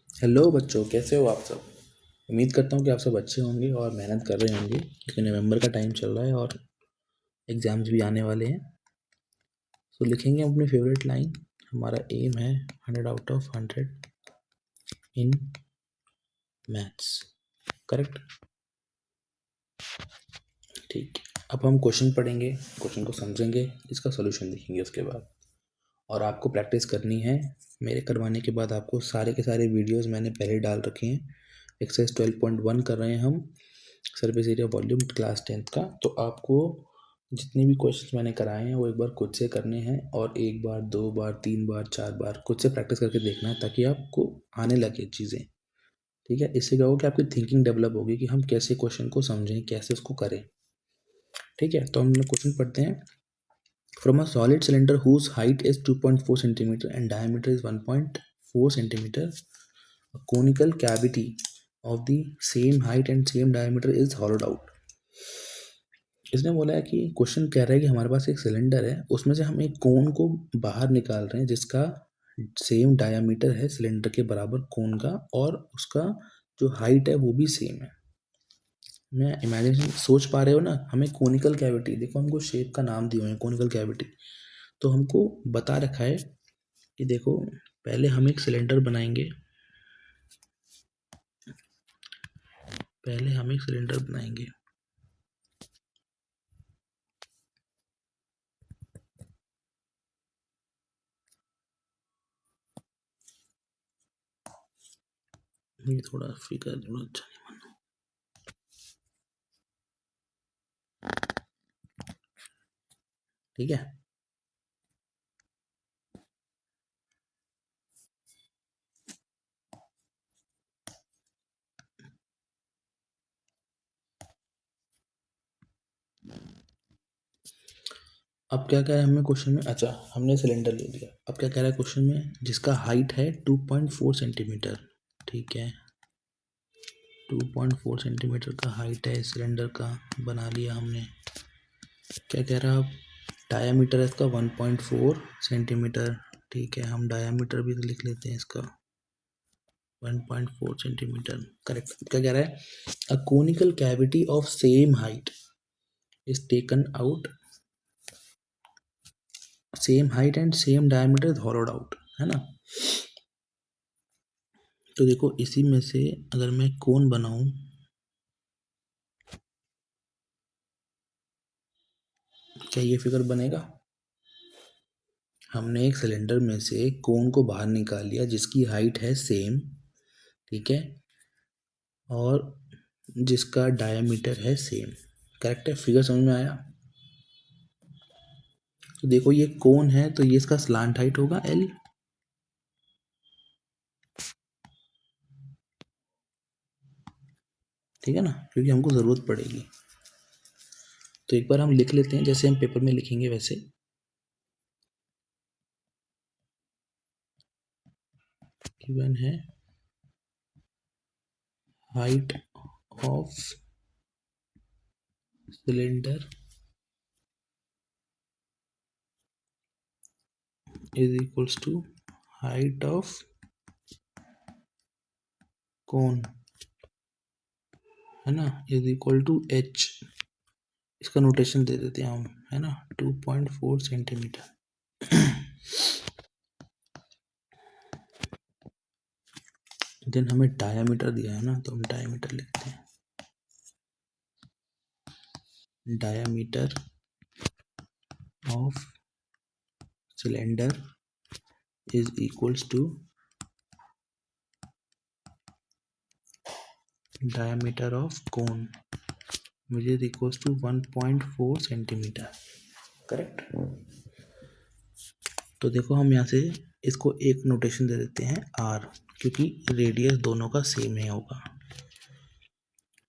Hello बच्चों, कैसे हो आप सब। उम्मीद करता हूँ कि आप सब अच्छे होंगे और मेहनत कर रहे होंगे क्योंकि नवंबर का टाइम चल रहा है और एग्ज़ाम्स भी आने वाले हैं। तो लिखेंगे अपनी फेवरेट लाइन। हमारा एम है 100 out of 100 in maths. Correct. ठीक। अब हम क्वेश्चन पढ़ेंगे, क्वेश्चन को समझेंगे, इसका सोल्यूशन लिखेंगे उसके बाद। और आपको प्रैक्टिस करनी है। मेरे करवाने के बाद आपको सारे के सारे वीडियोस मैंने पहले डाल रखे हैं। एक्सरसाइज 12.1 कर रहे हैं हम, surface area volume class 10th का। तो आपको जितने भी क्वेश्चन मैंने कराए हैं वो एक बार खुद से करने हैं और एक बार, दो बार, तीन बार, चार बार खुद से प्रैक्टिस करके देखना है ताकि आपको आने लगे चीज़ें। ठीक है। इससे क्या होगा कि आपकी थिंकिंग डेवलप होगी कि हम कैसे क्वेश्चन को समझें, कैसे उसको करें। ठीक है। तो हम लोग क्वेश्चन पढ़ते हैं। From a solid cylinder whose height is 2.4 centimeter and diameter is 1.4 centimeter, a conical cavity of the same height and same diameter is hollowed out. इसने बोला है कि क्वेश्चन कह रहा है कि हमारे पास एक सिलेंडर है, उसमें से हम एक कोन को बाहर निकाल रहे हैं जिसका सेम डायामीटर है सिलेंडर के बराबर कोन का, और उसका जो हाइट है वो भी सेम है। मैं इमेजिन सोच पा रहे हो ना, हमें कोनिकल कैविटी, देखो हमको शेप का नाम दिए हुए हैं कोनिकल कैविटी। तो हमको बता रखा है कि देखो पहले हम एक सिलेंडर बनाएंगे, पहले हम एक सिलेंडर बनाएंगे। ये थोड़ा फिगर थोड़ा अच्छा नहीं बना। ठीक है। अब क्या कह रहा है हमें क्वेश्चन में, अच्छा हमने सिलेंडर ले लिया। अब क्या कह रहा है क्वेश्चन में, जिसका हाइट है 2.4 सेंटीमीटर। ठीक है, 2.4 सेंटीमीटर का हाइट है सिलेंडर का, बना लिया हमने। क्या कह रहा है अब, डायामीटर है इसका 1.4 सेंटीमीटर। ठीक है, हम डायामीटर भी तो लिख लेते हैं इसका 1.4 सेंटीमीटर। करेक्ट। क्या कह रहा है, a conical cavity of same height is taken out, same height and same diameter is होलोड out, है ना। तो देखो इसी में से अगर मैं कोन बनाऊं, क्या ये फिगर बनेगा। हमने एक सिलेंडर में से कोन को बाहर निकाल लिया जिसकी हाइट है सेम, ठीक है, और जिसका डायमीटर है सेम। करेक्ट है, फिगर समझ में आया। तो देखो ये कोन है तो ये इसका स्लांट हाइट होगा एल। ठीक है ना, क्योंकि हमको ज़रूरत पड़ेगी। तो एक बार हम लिख लेते हैं जैसे हम पेपर में लिखेंगे वैसे। गिवन है height of cylinder is equals to height of cone, है ना, इज इक्वल टू एच। इसका नोटेशन दे देते हैं हम, है ना, 2.4 सेंटीमीटर। देन हमें डायामीटर दिया है ना, तो हम डायामीटर लिखते हैं। Diameter of cylinder is equals to diameter of cone which is equals to 1.4 centimetre. Correct. तो देखो हम यहाँ से इसको एक नोटेशन दे देते हैं आर, क्योंकि रेडियस दोनों का सेम ही होगा,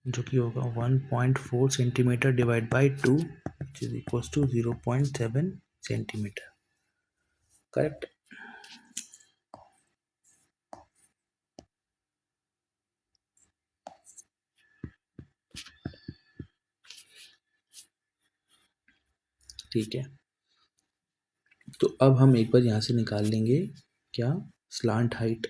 जो कि होगा 1.4 centimetre divide by 2 which is equals to 0.7 centimetre. Correct. ठीक है, तो अब हम एक बार यहाँ से निकाल लेंगे क्या, स्लांट हाइट।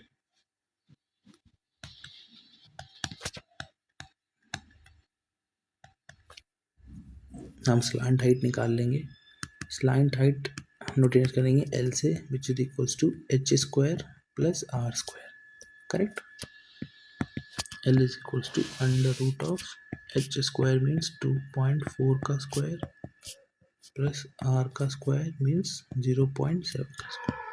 हम स्लांट हाइट निकाल लेंगे। स्लांट हाइट नोटेट करेंगे एल से, which is equals to H square plus R square. Correct. L is equals to under root of H square means 2.4 का स्क्वायर प्लस आर का square means 0.7 का square.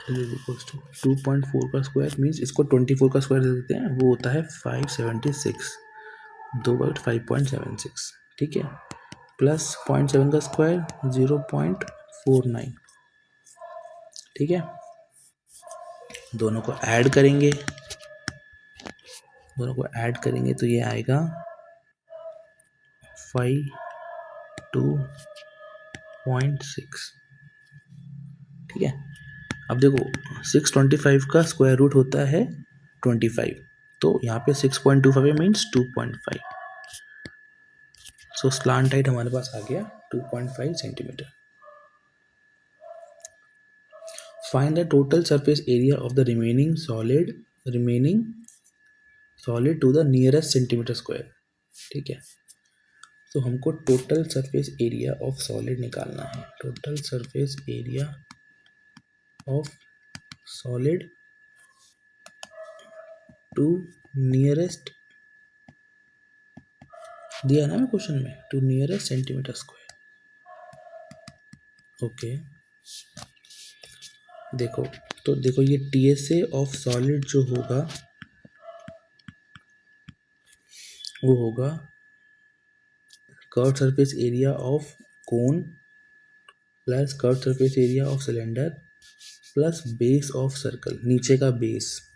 L is equals to 2.4 का square means इसको 24 का square दे देते हैं, वो होता है 576, 2/5.76। ठीक है। प्लस 0.7 का स्क्वायर 0.49। ठीक है। दोनों को ऐड करेंगे, तो ये आएगा 52.6। ठीक है। अब देखो 625 का स्क्वायर रूट होता है 25, तो यहाँ पे 6.25 मीन्स 2.5। सो स्लांट हाइट हमारे पास आ गया 2.5 centimetre. Find the total surface area of the remaining solid to the nearest centimetre square. ठीक है। तो हमको total surface area of solid निकालना है। Total surface area of solid to nearest, दिया ना मैं क्वेश्चन में, to nearest centimetre square. Okay. देखो ये TSA ऑफ सॉलिड जो होगा वो होगा curve surface area of cone plus curve surface area of cylinder plus base of circle, नीचे का बेस।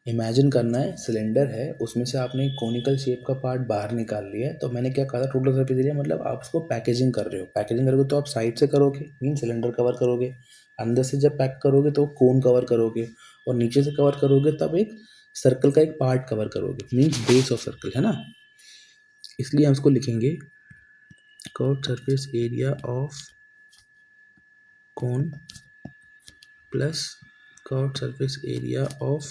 इमेजिन करना है सिलेंडर है, उसमें से आपने कोनिकल शेप का पार्ट बाहर निकाल लिया है, तो मैंने क्या कहा था टोटल सरफेस एरिया, मतलब आप उसको पैकेजिंग कर रहे हो। पैकेजिंग करोगे तो आप साइड से करोगे, मीन सिलेंडर कवर करोगे। अंदर से जब पैक करोगे तो कोन कवर करोगे, और नीचे से कवर करोगे तब एक सर्कल का एक पार्ट कवर करोगे, मीन्स बेस ऑफ सर्कल, है ना। इसलिए हम इसको लिखेंगे curve surface area of cone plus curve surface area of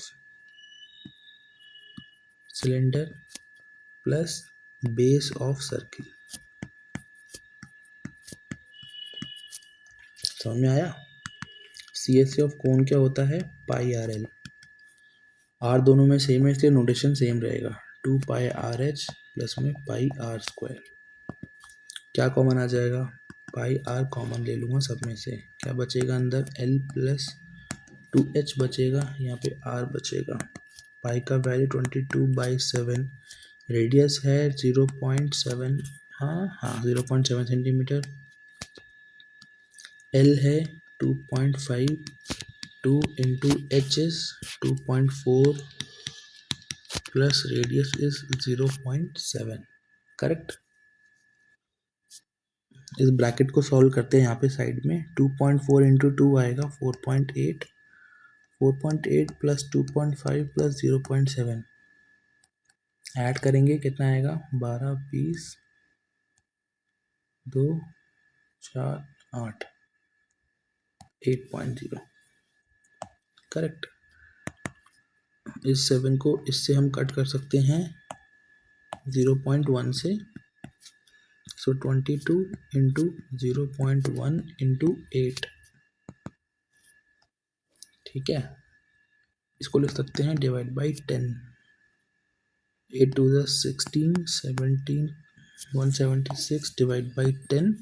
cylinder plus base of circle. समझ में आया। CSA ऑफ कोन क्या होता है, πRL। आर दोनों में सेम है इसलिए नोटेशन सेम रहेगा, 2πRH प्लस में πR²। क्या कॉमन आ जाएगा, πR कॉमन ले लूँगा सब में से, क्या बचेगा अंदर, L प्लस 2H बचेगा, यहाँ पे R बचेगा। पाई का वैल्यू 22/7, रेडियस है 0.7, हाँ 0.7 सेंटीमीटर। L है 2.5, 2 into H is 2.4 plus radius is 0.7। Correct. इस ब्रैकेट को सॉल्व करते हैं यहाँ पे साइड में, 2.4 इंटू 2 आएगा 4.8, 4.8 प्लस 2.5 प्लस 0.7 ऐड करेंगे कितना आएगा, 12, 20, 2, 4, 8, 8.0। करेक्ट। इस 7 को इससे हम कट कर सकते हैं 0.1 से, सो 22 इंटू 0.1 इंटू 8। ठीक है। इसको लिख सकते हैं divide by 10, 8 to the 16, 17, 176 divide by 10,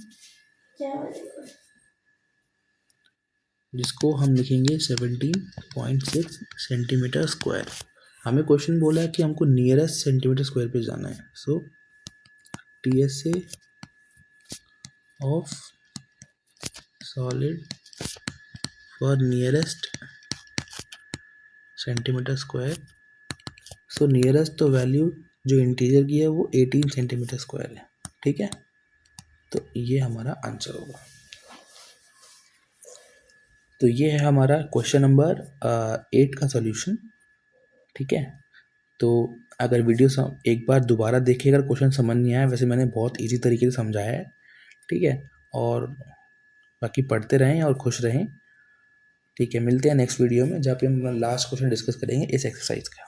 जिसको हम लिखेंगे 17.6 सेंटीमीटर स्क्वायर। हमें क्वेश्चन बोला है कि हमको नियरेस्ट सेंटीमीटर स्क्वायर पे जाना है। सो TSA of solid for nearest centimetre square. So nearest तो वैल्यू जो इंटीरियर की है वो 18 सेंटीमीटर स्क्वायर है। ठीक है। तो ये हमारा आंसर होगा। तो ये है हमारा क्वेश्चन नंबर 8 का सॉल्यूशन। ठीक है। तो अगर वीडियो एक बार दोबारा देखिए, अगर क्वेश्चन समझ नहीं आया, वैसे मैंने बहुत इजी तरीके से समझाया है। ठीक है। और बाकी पढ़ते रहें और खुश रहें। ठीक है। मिलते हैं नेक्स्ट वीडियो में, जहाँ पे हम लास्ट क्वेश्चन डिस्कस करेंगे इस एक्सरसाइज का।